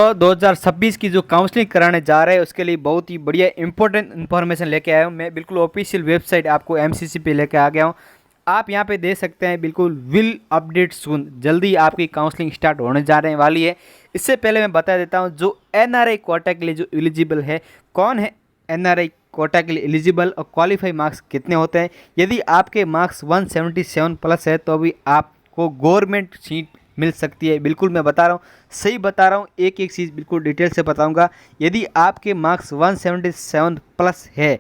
तो 2026 की जो काउंसलिंग कराने जा रहे हैं उसके लिए बहुत ही बढ़िया इंपॉर्टेंट इन्फॉर्मेशन लेके आया हूँ मैं। बिल्कुल ऑफिशियल वेबसाइट आपको एमसीसी पे लेके आ गया हूँ। आप यहाँ पे देख सकते हैं बिल्कुल विल अपडेट सून, जल्दी आपकी काउंसलिंग स्टार्ट होने जा रने वाली है। इससे पहले मैं बता देता हूँ जो एनआरआई कोटा के लिए जो एलिजिबल है, कौन है एनआरआई कोटा के लिए एलिजिबल और क्वालिफाई मार्क्स कितने होते हैं। यदि आपके मार्क्स 177 प्लस है तो भी आपको गवर्नमेंट सीट मिल सकती है। बिल्कुल मैं बता रहा हूँ, सही बता रहा हूँ, एक एक चीज़ बिल्कुल डिटेल से बताऊँगा। यदि आपके मार्क्स 177 प्लस है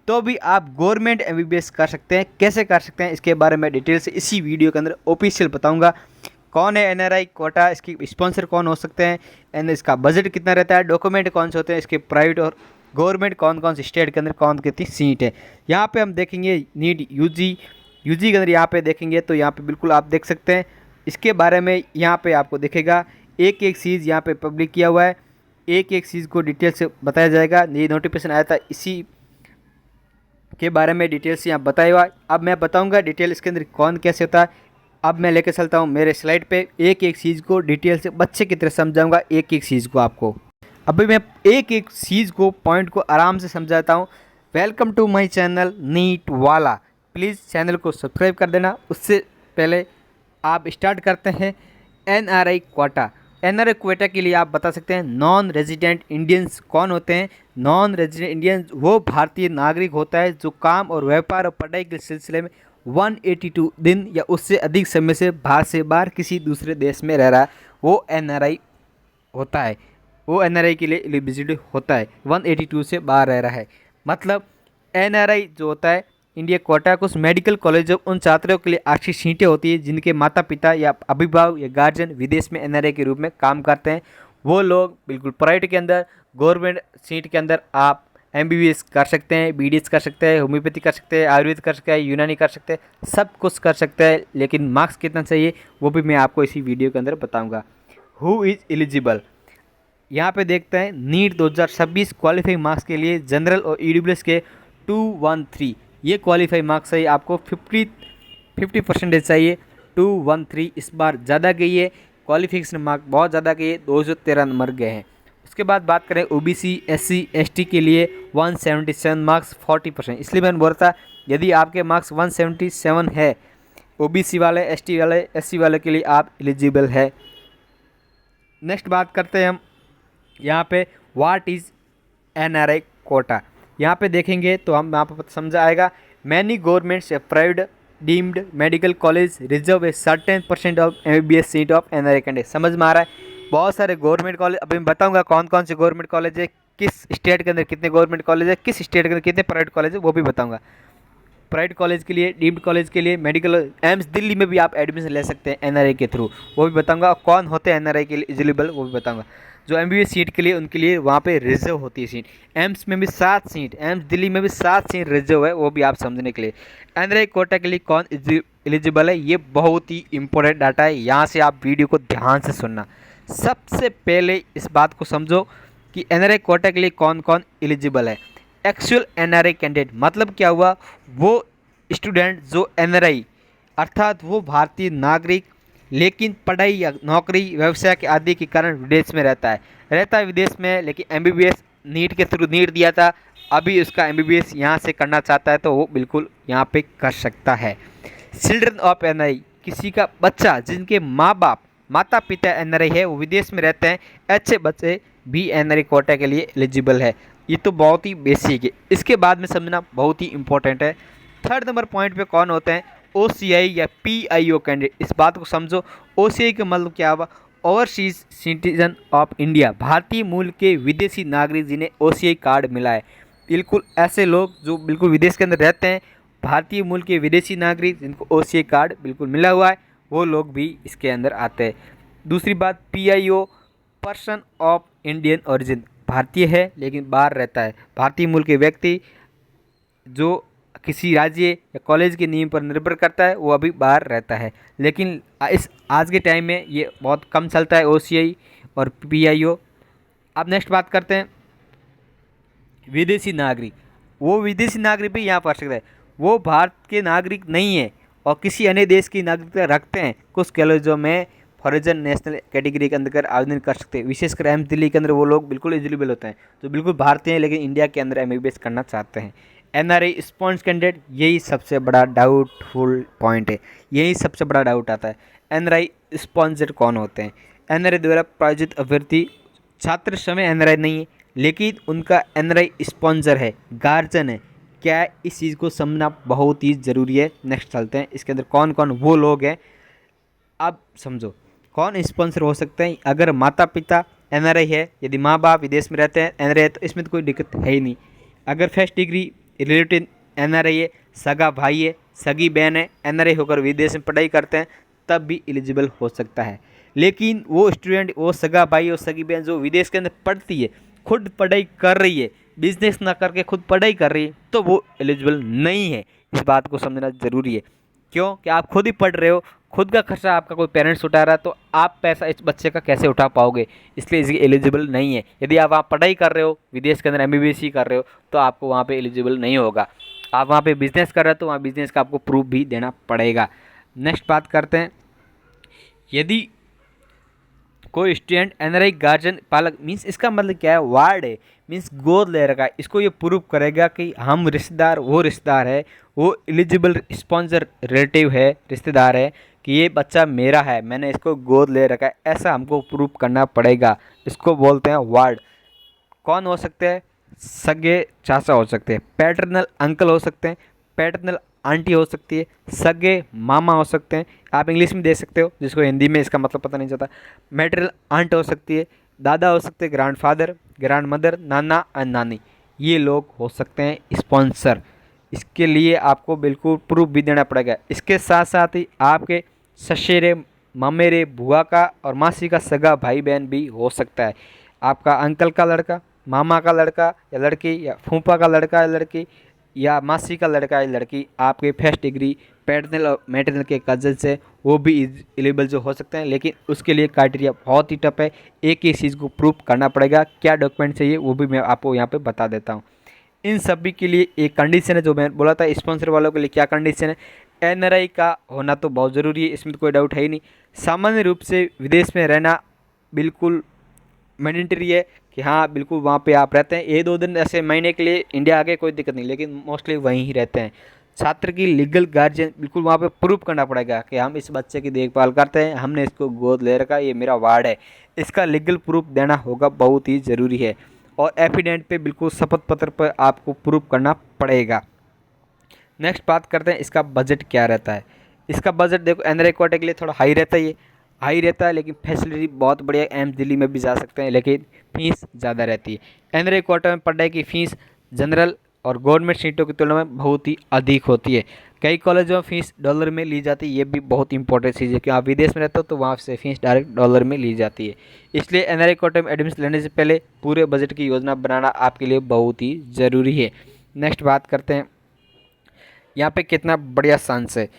तो भी आप गवर्नमेंट एमबीबीएस कर सकते हैं। कैसे कर सकते हैं इसके बारे में डिटेल से इसी वीडियो के अंदर ऑफिशियल बताऊंगा। कौन है एनआरआई कोटा, इसकी स्पॉन्सर कौन हो सकते हैं, एंड इसका बजट कितना रहता है, डॉक्यूमेंट कौन से होते हैं, इसके प्राइवेट और गवर्नमेंट कौन कौन से स्टेट के अंदर कौन कितनी सीट है। यहाँ पे हम देखेंगे नीट यूजी के अंदर यहाँ पे देखेंगे तो यहाँ पे बिल्कुल आप देख सकते हैं इसके बारे में। यहाँ पे आपको दिखेगा एक एक चीज़ यहाँ पे पब्लिक किया हुआ है, एक एक चीज़ को डिटेल से बताया जाएगा। ये नोटिफिकेशन आया था, इसी के बारे में डिटेल से यहाँ बताया हुआ। अब मैं बताऊंगा डिटेल इसके अंदर कौन कैसे होता है। अब मैं लेकर चलता हूँ मेरे स्लाइड पे, एक एक चीज़ को डिटेल से बच्चे की तरह समझाऊंगा, एक एक चीज़ को आपको। अभी मैं एक एक चीज़ को पॉइंट को आराम से समझाता हूँ। Welcome to my channel NEET वाला, प्लीज़ चैनल को सब्सक्राइब कर देना। उससे पहले आप स्टार्ट करते हैं एनआरआई कोटा। एनआरआई कोटा के लिए आप बता सकते हैं नॉन रेजिडेंट इंडियंस कौन होते हैं। नॉन रेजिडेंट इंडियंस वो भारतीय नागरिक होता है जो काम और व्यापार और पढ़ाई के सिलसिले में 182 दिन या उससे अधिक समय से भारत से बाहर किसी दूसरे देश में रह रहा है, वो एनआरआई होता है। वो एनआरआई के लिए एलिजिबल होता है, 182 से बाहर रह रहा है। मतलब एनआरआई जो होता है इंडिया कोटा कुछ मेडिकल कॉलेज उन छात्रों के लिए आरक्षित सीटें होती है जिनके माता पिता या अभिभावक या गार्जियन विदेश में एनआरआई के रूप में काम करते हैं। वो लोग बिल्कुल प्राइवेट के अंदर, गवर्नमेंट सीट के अंदर आप एमबीबीएस कर सकते हैं, बीडीएस कर सकते हैं, होम्योपैथी कर सकते हैं, आयुर्वेद कर सकते हैं, यूनानी कर सकते हैं, सब कुछ कर सकते हैं। लेकिन मार्क्स कितना चाहिए वो भी मैं आपको इसी वीडियो के अंदर बताऊँगा। हु इज़ एलिजिबल, यहाँ पे देखते हैं नीट 2026 क्वालिफाइंग मार्क्स के लिए जनरल और ईडब्ल्यूएस के 213 ये क्वालिफाई मार्क्स चाहिए आपको। 50% चाहिए। 213 इस बार ज़्यादा गई है, क्वालिफिकेशन मार्क बहुत ज़्यादा गई है, 213 नंबर गए हैं। उसके बाद बात करें ओबीसी एससी एसटी के लिए 177 मार्क्स 40%। इसलिए मैंने बोला था यदि आपके मार्क्स 177 है, ओबीसी वाले, एसटी वाले, एससी वाले के लिए आप एलिजिबल है। नेक्स्ट बात करते हैं हम यहाँ पे व्हाट इज़ एनआरआई कोटा। यहाँ पे देखेंगे तो हम यहाँ पर समझा आएगा मैनी गवर्नमेंट्स या private deemed medical college reserve a certain % of MBBS seat of NRI candidate. समझ में आ रहा है, बहुत सारे गवर्नमेंट कॉलेज, अभी मैं बताऊंगा कौन कौन से गवर्नमेंट कॉलेज है, किस स्टेट के अंदर कितने गवर्नमेंट कॉलेज है, किस स्टेट के अंदर कितने प्राइवेट कॉलेज है, वो भी बताऊँगा। प्राइवेट कॉलेज के लिए, डीम्ड कॉलेज के लिए, मेडिकल एम्स दिल्ली में भी आप एडमिशन ले सकते हैं एनआरआई के थ्रू, वो भी बताऊंगा। कौन होते हैं एनआरआई के लिए एलिजिबल वो भी बताऊंगा। जो एमबीबीएस सीट के लिए उनके लिए वहाँ पे रिजर्व होती है सीट। एम्स में भी 7 सीट, एम्स दिल्ली में भी 7 सीट रिजर्व है, वो भी आप समझने के लिए। एनआरआई कोटा के लिए कौन एलिजिबल है, ये बहुत ही इंपॉर्टेंट डाटा है, यहाँ से आप वीडियो को ध्यान से सुनना। सबसे पहले इस बात को समझो कि एनआरआई कोटा के लिए कौन कौन एलिजिबल है। एक्चुअल एनआरआई कैंडिडेट मतलब क्या हुआ, वो स्टूडेंट जो एनआरआई अर्थात वो भारतीय नागरिक लेकिन पढ़ाई या नौकरी व्यवसाय के आदि के कारण विदेश में रहता है विदेश में, लेकिन एमबीबीएस नीट के थ्रू नीट दिया था, अभी उसका एमबीबीएस यहाँ से करना चाहता है तो वो बिल्कुल यहाँ पे कर सकता है। चिल्ड्रन ऑफ एनआरआई, किसी का बच्चा जिनके माता पिता एनआरआई है वो विदेश में रहते हैं, अच्छे बच्चे भी एनआरआई कोटा के लिए एलिजिबल है। ये तो बहुत ही बेसिक है, इसके बाद में समझना बहुत ही इंपॉर्टेंट है। थर्ड नंबर पॉइंट पे कौन होते हैं, ओसीआई या पीआईओ कैंडिडेट। इस बात को समझो, ओसीआई का मतलब क्या हुआ, ओवरसीज सिटीजन ऑफ इंडिया, भारतीय मूल के विदेशी नागरिक जिन्हें ओसीआई कार्ड मिला है। बिल्कुल ऐसे लोग जो बिल्कुल विदेश के अंदर रहते हैं, भारतीय मूल के विदेशी नागरिक जिनको ओसीआई कार्ड बिल्कुल मिला हुआ है, वो लोग भी इसके अंदर आते हैं। दूसरी बात PIO, person of Indian origin, भारतीय है लेकिन बाहर रहता है, भारतीय मूल के व्यक्ति जो किसी राज्य या कॉलेज के नियम पर निर्भर करता है, वो अभी बाहर रहता है। लेकिन इस आज के टाइम में ये बहुत कम चलता है, ओसीआई और पीआईओ। अब नेक्स्ट बात करते हैं विदेशी नागरिक। वो विदेशी नागरिक भी यहाँ पढ़ सकता है, वो भारत के नागरिक नहीं है और किसी अन्य देश की नागरिकता रखते हैं। कुछ कॉलेजों में फॉरेन नेशनल कैटेगरी के अंदर आवेदन कर सकते हैं। विशेषकर एम्स दिल्ली के अंदर वो लोग बिल्कुल एलिजिबल होते हैं जो बिल्कुल भारतीय हैं लेकिन इंडिया के अंदर एमबीबीएस करना चाहते हैं। एनआरआई स्पॉन्ज कैंडिडेट, यही सबसे बड़ा डाउटफुल पॉइंट है, यही सबसे बड़ा डाउट आता है। एनआरआई स्पॉन्सर कौन होते हैं? एनआरआई द्वारा प्रायोजित अभ्यर्थी छात्र समय एनआरआई नहीं है लेकिन उनका एनआरआई स्पॉन्सर है, गार्जियन है। क्या इस चीज़ को समझना बहुत ही ज़रूरी है। नेक्स्ट चलते हैं, इसके अंदर कौन कौन वो लोग हैं अब समझो। कौन स्पॉन्सर हो सकते हैं? अगर माता पिता एनआरआई है, यदि माँ बाप विदेश में रहते हैं एनआरआई है, तो इसमें तो कोई दिक्कत है ही नहीं। अगर फर्स्ट डिग्री रिलेटिव एनआरआई है, सगा भाई है, सगी बहन है, एनआरआई होकर विदेश में पढ़ाई करते हैं, तब भी एलिजिबल हो सकता है। लेकिन वो स्टूडेंट, वो सगा भाई और सगी बहन जो विदेश के अंदर पढ़ती है, खुद पढ़ाई कर रही है, बिजनेस ना करके खुद पढ़ाई कर रही है, तो वो एलिजिबल नहीं है। इस बात को समझना ज़रूरी है। क्यों? कि आप खुद ही पढ़ रहे हो, खुद का खर्चा आपका कोई पेरेंट्स उठा रहा है, तो आप पैसा इस बच्चे का कैसे उठा पाओगे? इसलिए इसकी एलिजिबल नहीं है। यदि आप वहाँ पढ़ाई कर रहे हो, विदेश के अंदर एमबीबीएस ही कर रहे हो, तो आपको वहाँ पे एलिजिबल नहीं होगा। आप वहाँ पे बिजनेस कर रहे हो तो वहाँ बिजनेस का आपको प्रूफ भी देना पड़ेगा। नेक्स्ट बात करते हैं, यदि कोई स्टूडेंट एनआरआई गार्जियन पालक मीन्स इसका मतलब क्या है? वार्ड है मीन्स गोद ले रखा है, इसको ये प्रूव करेगा कि हम रिश्तेदार, वो रिश्तेदार है, वो एलिजिबल स्पॉन्सर रिलेटिव है, रिश्तेदार है, कि ये बच्चा मेरा है, मैंने इसको गोद ले रखा है, ऐसा हमको प्रूव करना पड़ेगा। इसको बोलते हैं वार्ड। कौन हो सकते हैं? सगे चाचा हो सकते हैं, पैटर्नल अंकल हो सकते हैं, पैटर्नल आंटी हो सकती है, सगे मामा हो सकते हैं। आप इंग्लिश में देख सकते हो, जिसको हिंदी में इसका मतलब पता नहीं चलता। मैटरनल आंट हो सकती है, दादा हो सकते हैं, grand father, grand mother, Nana and नानी, ये लोग हो सकते हैं स्पॉन्सर। इसके लिए आपको बिल्कुल प्रूफ भी देना पड़ेगा। इसके साथ साथ ही आपके ससुरे, मामेरे, बुआ का और मासी का सगा भाई बहन भी हो सकता है। आपका अंकल का लड़का, मामा का लड़का या लड़की, या फूफा का लड़का या लड़की, या मासी का लड़का या लड़की, आपके फर्स्ट डिग्री पैटर्नल और मैटरनल के कजन से, वो भी एलिजिबल जो हो सकते हैं। लेकिन उसके लिए क्राइटेरिया बहुत ही टफ है, एक ही चीज़ को प्रूफ करना पड़ेगा। क्या डॉक्यूमेंट चाहिए वो भी मैं आपको यहाँ पे बता देता हूँ। इन सभी के लिए एक कंडीशन है, जो मैं बोला था स्पॉन्सर वालों के लिए क्या कंडीशन है। एनआरआई का होना तो बहुत ज़रूरी है, इसमें तो कोई डाउट है ही नहीं। सामान्य रूप से विदेश में रहना बिल्कुल मैंडेटरी है कि हाँ बिल्कुल वहाँ पे आप रहते हैं। 1-2 दिन ऐसे महीने के लिए इंडिया आ गए कोई दिक्कत नहीं, लेकिन मोस्टली वहीं ही रहते हैं। छात्र की लीगल गार्जियन बिल्कुल वहाँ पे प्रूव करना पड़ेगा कि हम इस बच्चे की देखभाल करते हैं, हमने इसको गोद ले रखा, ये मेरा वार्ड है। इसका लीगल प्रूफ देना होगा, बहुत ही ज़रूरी है। और एफिडेंट पे बिल्कुल शपथ पत्र पर आपको प्रूफ करना पड़ेगा। नेक्स्ट बात करते हैं इसका बजट क्या रहता है। इसका बजट देखो एनआरआई कोटे के लिए थोड़ा हाई रहता है, ये हाई रहता है, लेकिन फैसिलिटी बहुत बढ़िया। एम्स दिल्ली में भी जा सकते हैं, लेकिन फीस ज़्यादा रहती है। एनआरआई कोटा में पढ़ाई की फ़ीस जनरल और गवर्नमेंट सीटों की तुलना में बहुत ही अधिक होती है। कई कॉलेजों में फ़ीस डॉलर में ली जाती है, ये भी बहुत इंपॉर्टेंट चीज़ है कि आप विदेश में रहते हो तो वहाँ से फ़ीस डायरेक्ट डॉलर में ली जाती है। इसलिए एनआरआई कोटे में एडमिशन लेने से पहले पूरे बजट की योजना बनाना आपके लिए बहुत ही ज़रूरी है। नेक्स्ट बात करते हैं, यहाँ पे कितना बढ़िया चांस है।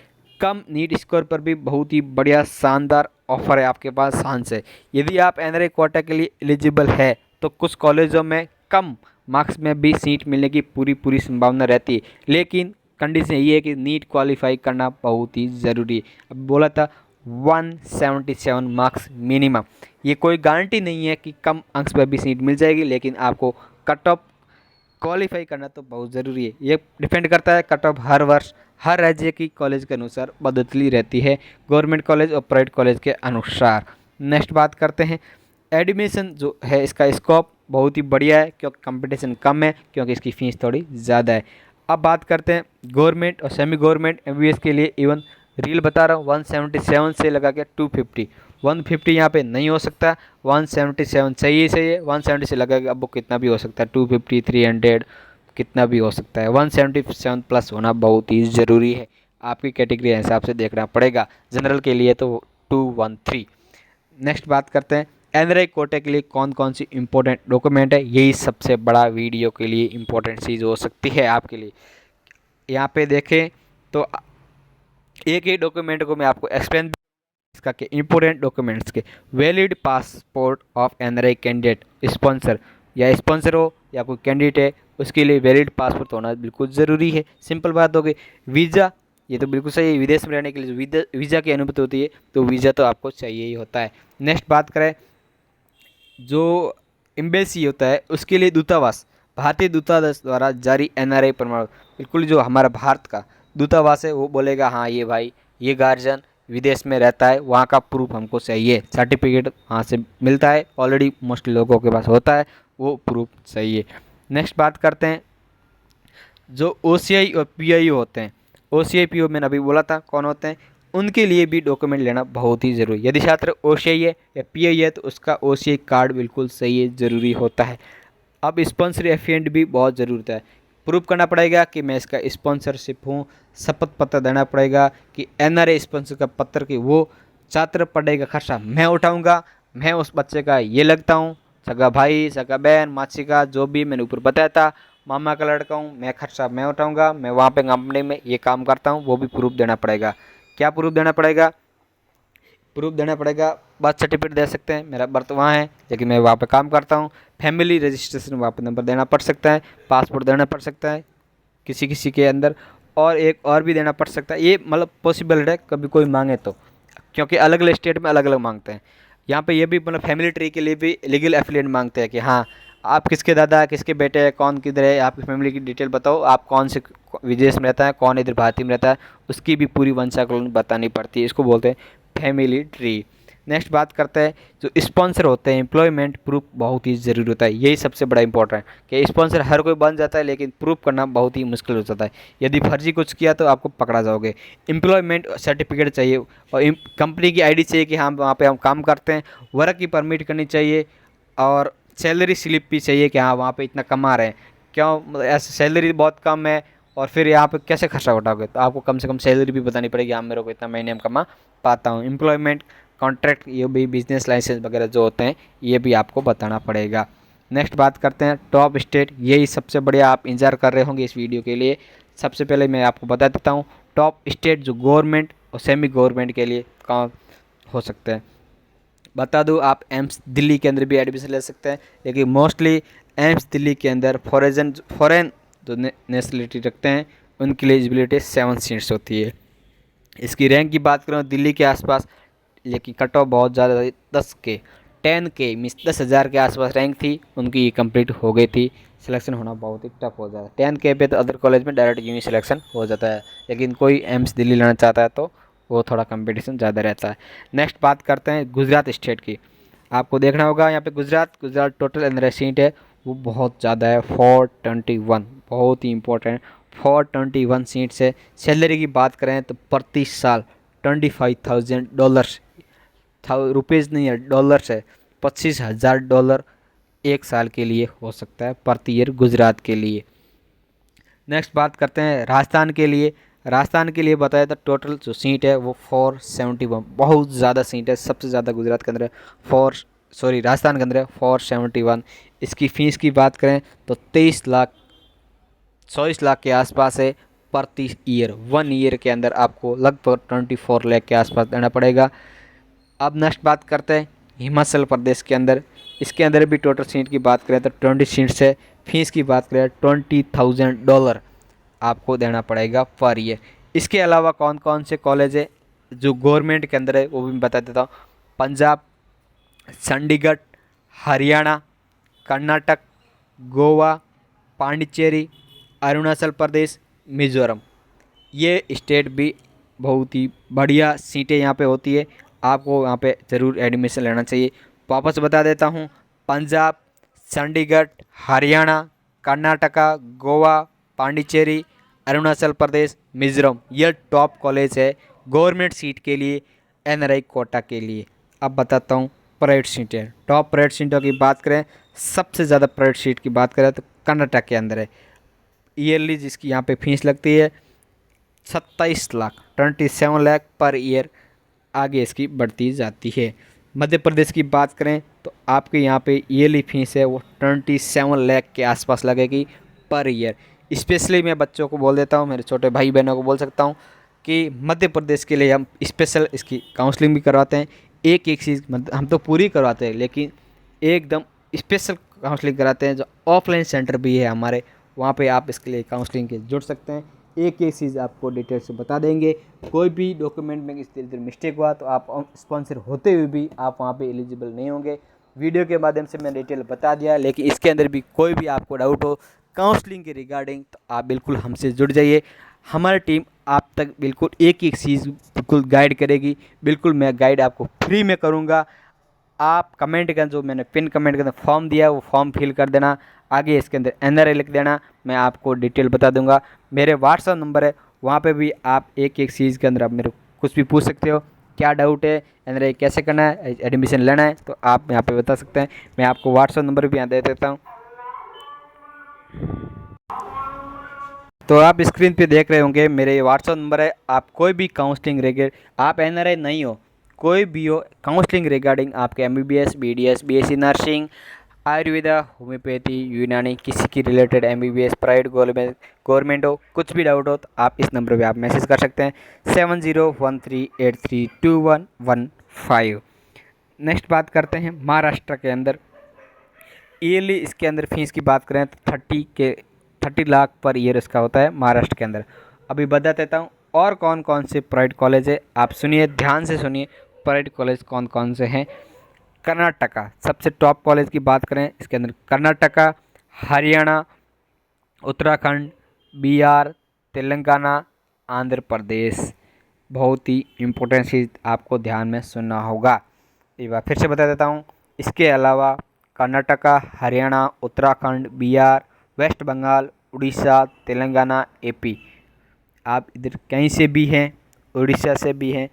कम नीट स्कोर पर भी बहुत ही बढ़िया शानदार ऑफर है आपके पास, चांस है। यदि आप एनआरआई कोटा के लिए एलिजिबल है तो कुछ कॉलेजों में कम मार्क्स में भी सीट मिलने की पूरी संभावना रहती है, लेकिन कंडीशन ये है कि नीट क्वालिफाई करना बहुत ही ज़रूरी है। अब बोला था 177 मार्क्स मिनिमम, ये कोई गारंटी नहीं है कि कम अंक पर भी सीट मिल जाएगी, लेकिन आपको कट ऑफ क्वालिफाई करना तो बहुत ज़रूरी है। ये डिपेंड करता है, कट ऑफ हर वर्ष हर राज्य की कॉलेज के अनुसार बदलती रहती है, गवर्नमेंट कॉलेज और प्राइवेट कॉलेज के अनुसार। नेक्स्ट बात करते हैं, एडमिशन जो है इसका स्कोप बहुत ही बढ़िया है क्योंकि कंपटीशन कम है, क्योंकि इसकी फ़ीस थोड़ी ज़्यादा है। अब बात करते हैं गवर्नमेंट और सेमी गवर्नमेंट एमबीबीएस के लिए। इवन रियल बता रहा हूँ, 177 से लगा के 250, 150 यहाँ पे नहीं हो सकता, 177 सही है। 170 से लगा के अब वो कितना भी हो सकता है, 250, 300 कितना भी हो सकता है। 177 प्लस होना बहुत ही ज़रूरी है, आपकी कैटेगरी के हिसाब से देखना पड़ेगा। जनरल के लिए तो 213। नेक्स्ट बात करते हैं, एनआरआई कोटे के लिए कौन कौन सी इंपॉर्टेंट डॉक्यूमेंट है। यही सबसे बड़ा वीडियो के लिए इंपॉर्टेंट चीज़ हो सकती है आपके लिए। यहाँ पे देखें तो एक ही डॉक्यूमेंट को मैं आपको एक्सप्लेन इसका के इंपॉर्टेंट डॉक्यूमेंट्स के। Valid passport of NRI candidate, sponsor या स्पॉन्सर हो या कोई कैंडिडेट है, उसके लिए वैलिड पासपोर्ट होना बिल्कुल ज़रूरी है। सिंपल बात हो गई। वीज़ा ये तो बिल्कुल सही है। विदेश में रहने के लिए जो वीज़ा की अनुमति होती है तो वीज़ा तो आपको चाहिए ही होता है। नेक्स्ट बात करें, जो एम्बेसी होता है उसके लिए दूतावास, भारतीय दूतावास द्वारा जारी एनआरआई प्रमाण, बिल्कुल जो हमारा भारत का दूतावास है वो बोलेगा हाँ ये भाई ये गार्जियन विदेश में रहता है, वहाँ का प्रूफ हमको चाहिए, सर्टिफिकेट वहाँ से मिलता है, ऑलरेडी मोस्ट लोगों के पास होता है, वो प्रूफ चाहिए। नेक्स्ट बात करते हैं जो ओसीआई और पीआईओ होते हैं। ओसीआई पीओ मैंने अभी बोला था कौन होते हैं, उनके लिए भी डॉक्यूमेंट लेना बहुत ही ज़रूरी है। यदि छात्र ओसीआई है या पीआई है तो उसका ओसीआई कार्ड बिल्कुल सही है, ज़रूरी होता है। अब स्पॉन्सर एफिडेविट भी बहुत ज़रूरत है, प्रूव करना पड़ेगा कि मैं इसका स्पॉन्सरशिप हूँ, शपथ पत्र देना पड़ेगा कि एनआरआई स्पॉन्सर का पत्र कि वो छात्र पढ़ाई का खर्चा मैं उठाऊँगा, मैं उस बच्चे का ये लगता हूँ, सगा भाई सगा बहन मासी का जो भी मैंने ऊपर बताया था, मामा का लड़का हूँ, मैं खर्चा मैं उठाऊँगा, मैं वहाँ पे कंपनी में ये काम करता हूँ, वो भी प्रूफ देना पड़ेगा। क्या प्रूफ देना पड़ेगा? प्रूफ देना पड़ेगा, बर्थ सर्टिफिकेट दे सकते हैं, मेरा बर्थ वहाँ है लेकिन मैं वहाँ पे काम करता हूँ, फैमिली रजिस्ट्रेशन वहाँ पे नंबर देना पड़ सकता है, पासपोर्ट देना पड़ सकता है किसी किसी के अंदर, और एक और भी देना पड़ सकता है। ये मतलब पॉसिबल है कभी कोई मांगे तो, क्योंकि अलग अलग स्टेट में अलग अलग मांगते हैं। यहाँ पे ये भी मतलब फैमिली ट्री के लिए भी लीगल एफिलिएट मांगते हैं कि हाँ आप किसके दादा किसके बेटे हैं, कौन किधर है, आपकी फैमिली की डिटेल बताओ, आप कौन से विदेश में रहता है, कौन इधर भारतीय में रहता है, उसकी भी पूरी वंशावली बतानी पड़ती है, इसको बोलते हैं फैमिली ट्री। नेक्स्ट बात करते हैं जो स्पॉन्सर होते हैं, एम्प्लॉयमेंट प्रूफ बहुत ही ज़रूरी होता है, यही सबसे बड़ा इंपॉर्टेंट है कि स्पॉन्सर हर कोई बन जाता है लेकिन प्रूफ करना बहुत ही मुश्किल हो जाता है, यदि फर्जी कुछ किया तो आपको पकड़ा जाओगे। एम्प्लॉयमेंट सर्टिफिकेट चाहिए और कंपनी की आईडी चाहिए कि हाँ वहाँ पे हम काम करते हैं, वर्क की परमिट करनी चाहिए और सैलरी स्लिप भी चाहिए कि हाँ वहाँ पे इतना कमा रहे हैं, क्यों मतलब ऐसे सैलरी बहुत कम है और फिर यहाँ पे कैसे खर्चा उठाओगे, तो आपको कम से कम सैलरी भी बतानी पड़ेगी, हाँ मेरे को इतना महीने में कमा पाता हूँ। एम्प्लॉयमेंट कॉन्ट्रैक्ट ये भी बिजनेस लाइसेंस वगैरह जो होते हैं ये भी आपको बताना पड़ेगा। नेक्स्ट बात करते हैं टॉप स्टेट, यही सबसे बढ़िया आप इंतजार कर रहे होंगे इस वीडियो के लिए। सबसे पहले मैं आपको बता देता हूँ टॉप स्टेट जो गवर्नमेंट और सेमी गवर्नमेंट के लिए कौन हो सकते हैं। बता दूँ आप एम्स दिल्ली के अंदर भी एडमिशन ले सकते हैं, लेकिन मोस्टली एम्स दिल्ली के अंदर फॉरेन जो नेशनलिटी रखते हैं उनकी एलिजिबिलिटी 7 सीट्स होती है। इसकी रैंक की बात करूँ दिल्ली के आसपास, लेकिन कट ऑफ बहुत ज़्यादा 10K मीन्स 10,000 के आसपास रैंक थी उनकी, ये कंप्लीट हो गई थी, सिलेक्शन होना बहुत ही टफ हो जाता है। 10K पे तो अदर कॉलेज में डायरेक्ट यूँ ही सिलेक्शन हो जाता है, लेकिन कोई एम्स दिल्ली लेना चाहता है तो वो थोड़ा कंपटीशन ज़्यादा रहता है। नेक्स्ट बात करते हैं गुजरात स्टेट की, आपको देखना होगा यहाँ पे गुजरात टोटल अंदर सीट है वो बहुत ज़्यादा है 421, बहुत ही इंपॉर्टेंट 421 सीट्स है। सैलरी की बात करें तो प्रति साल $25,000, रुपीज़ नहीं है डॉलर्स है, $25,000 एक साल के लिए हो सकता है प्रति ईयर गुजरात के लिए। नेक्स्ट बात करते हैं राजस्थान के लिए बताया था टोटल जो सीट है वो 471, बहुत ज़्यादा सीट है, सबसे ज़्यादा गुजरात के अंदर है राजस्थान के अंदर है 471। इसकी फ़ीस की बात करें तो 24 लाख के आसपास है प्रति ईयर, 1 ईयर के अंदर आपको लगभग 24 लाख के आसपास देना पड़ेगा। अब नेक्स्ट बात करते हैं हिमाचल प्रदेश के अंदर, इसके अंदर भी टोटल सीट की बात करें तो 20 सीट्स है, फीस की बात करें $20,000 आपको देना पड़ेगा पर ईयर। इसके अलावा कौन कौन से कॉलेज है जो गवर्नमेंट के अंदर है वो भी मैं बता देता हूँ। पंजाब, चंडीगढ़, हरियाणा, कर्नाटक, गोवा, पांडिचेरी, अरुणाचल प्रदेश, मिज़ोरम, ये स्टेट भी बहुत ही बढ़िया सीटें यहाँ पे होती है, आपको यहाँ पे ज़रूर एडमिशन लेना चाहिए। वापस बता देता हूँ पंजाब, चंडीगढ़, हरियाणा, कर्नाटका, गोवा, पांडिचेरी, अरुणाचल प्रदेश, मिज़ोरम, ये टॉप कॉलेज है गवर्नमेंट सीट के लिए, एनआरआई कोटा के लिए। अब बताता हूँ प्राइवेट सीटें, टॉप प्राइवेट सीटों की बात करें, सबसे ज़्यादा प्राइवेट सीट की बात करें तो कर्नाटक के अंदर है। ईयरली जिसकी यहाँ पे फीस लगती है 27 लाख पर ईयर, आगे इसकी बढ़ती जाती है। मध्य प्रदेश की बात करें तो आपके यहाँ पे ईयरली फीस है वो 27 लाख के आसपास लगेगी पर ईयर। स्पेशली मैं बच्चों को बोल देता हूँ, मेरे छोटे भाई बहनों को बोल सकता हूँ कि मध्य प्रदेश के लिए हम स्पेशल इसकी काउंसलिंग भी करवाते हैं, एक चीज़ हम तो पूरी करवाते हैं लेकिन एकदम स्पेशल काउंसलिंग कराते हैं, जो ऑफलाइन सेंटर भी है हमारे, वहाँ पे आप इसके लिए काउंसलिंग के जुड़ सकते हैं। एक एक चीज़ आपको डिटेल से बता देंगे। कोई भी डॉक्यूमेंट में इस तरह मिस्टेक हुआ तो आप स्पॉन्सर होते हुए भी आप वहाँ पे एलिजिबल नहीं होंगे। वीडियो के माध्यम से मैं डिटेल बता दिया, लेकिन इसके अंदर भी कोई भी आपको डाउट हो काउंसलिंग के रिगार्डिंग तो आप बिल्कुल हमसे जुड़ जाइए। हमारी टीम आप तक बिल्कुल एक एक चीज़ बिल्कुल गाइड करेगी। बिल्कुल मैं गाइड आपको फ्री में करूँगा। आप कमेंट का जो मैंने पिन कमेंट के अंदर फॉर्म दिया वो फॉर्म फिल कर देना, आगे इसके अंदर NRI लिख देना, मैं आपको डिटेल बता दूंगा। मेरे व्हाट्सअप नंबर है, वहाँ पे भी आप एक एक चीज़ के अंदर आप मेरे को कुछ भी पूछ सकते हो। क्या डाउट है, NRI कैसे करना है, एडमिशन लेना है, तो आप यहाँ पे बता सकते हैं। मैं आपको व्हाट्सअप नंबर भी यहाँ दे देता हूँ। तो आप स्क्रीन पे देख रहे होंगे मेरे ये व्हाट्सअप नंबर है। आप कोई भी काउंसलिंग रिगार्डिंग, आप NRI नहीं हो, कोई भी हो, काउंसलिंग रिगार्डिंग आपके MBBS, BDS, BSc nursing, Ayurveda, homeopathy, यूनानी, किसी की रिलेटेड MBBS प्राइवेट गवर्नमेंट हो, कुछ भी डाउट हो तो आप इस नंबर पे आप मैसेज कर सकते हैं 7013832115। नेक्स्ट बात करते हैं महाराष्ट्र के अंदर ईयरली, इसके अंदर फीस की बात करें तो 30 लाख पर ईयर इसका होता है महाराष्ट्र के अंदर। अभी बता देता हूँ और कौन कौन से प्राइवेट कॉलेज है, आप सुनिए, ध्यान से सुनिए। प्राइवेट कॉलेज कौन कौन से हैं। कर्नाटका सबसे टॉप कॉलेज की बात करें, इसके अंदर कर्नाटका, हरियाणा, उत्तराखंड, बिहार, तेलंगाना, आंध्र प्रदेश। बहुत ही इम्पोर्टेंट चीज़ आपको ध्यान में सुनना होगा। एक बार फिर से बता देता हूँ, इसके अलावा कर्नाटका, हरियाणा, उत्तराखंड, बिहार, वेस्ट बंगाल, उड़ीसा, तेलंगाना, AP, आप इधर कहीं से भी हैं, उड़ीसा से भी हैं,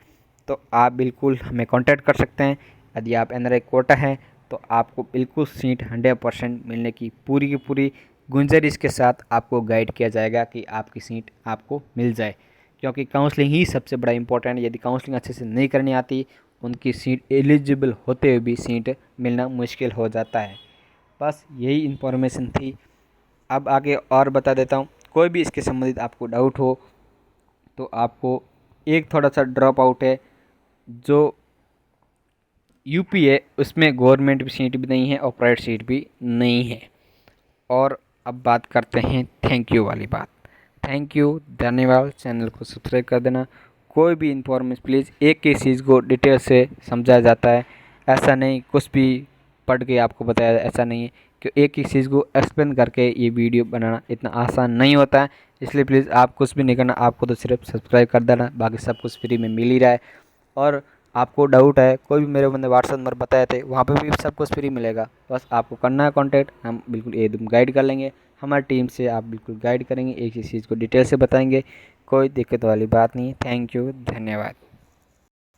तो आप बिल्कुल हमें कांटेक्ट कर सकते हैं। यदि आप NRI कोटा हैं तो आपको बिल्कुल सीट 100% मिलने की पूरी गुंजाइश के साथ आपको गाइड किया जाएगा कि आपकी सीट आपको मिल जाए, क्योंकि काउंसलिंग ही सबसे बड़ा इंपॉर्टेंट है। यदि काउंसलिंग अच्छे से नहीं करनी आती, उनकी सीट एलिजिबल होते हुए भी सीट मिलना मुश्किल हो जाता है। बस यही इन्फॉर्मेशन थी। अब आगे और बता देता हूँ, कोई भी इसके संबंधित आपको डाउट हो तो आपको एक थोड़ा सा ड्रॉप आउट है, जो UP है उसमें गवर्नमेंट सीट भी नहीं है और प्राइवेट सीट भी नहीं है। और अब बात करते हैं थैंक यू वाली बात। थैंक यू, धन्यवाद। चैनल को सब्सक्राइब कर देना। कोई भी इंफॉर्मेशन प्लीज़ एक एक चीज़ को डिटेल से समझाया जाता है, ऐसा नहीं कुछ भी पढ़ के आपको बताया, ऐसा नहीं है कि एक एक चीज़ को एक्सप्लेन करके ये वीडियो बनाना इतना आसान नहीं होता है। इसलिए प्लीज़ आप कुछ भी नहीं करना, आपको तो सिर्फ सब्सक्राइब कर देना, बाकी सब कुछ फ्री में मिल ही रहा है। और आपको डाउट है, कोई भी मेरे बंदे व्हाट्सअप नंबर बताए थे, वहाँ पे भी सब कुछ फ्री मिलेगा। बस आपको करना है कॉन्टैक्ट, हम बिल्कुल एकदम गाइड कर लेंगे। हमारी टीम से आप बिल्कुल गाइड करेंगे, एक ही चीज़ को डिटेल से बताएंगे, कोई दिक्कत वाली बात नहीं है। थैंक यू, धन्यवाद।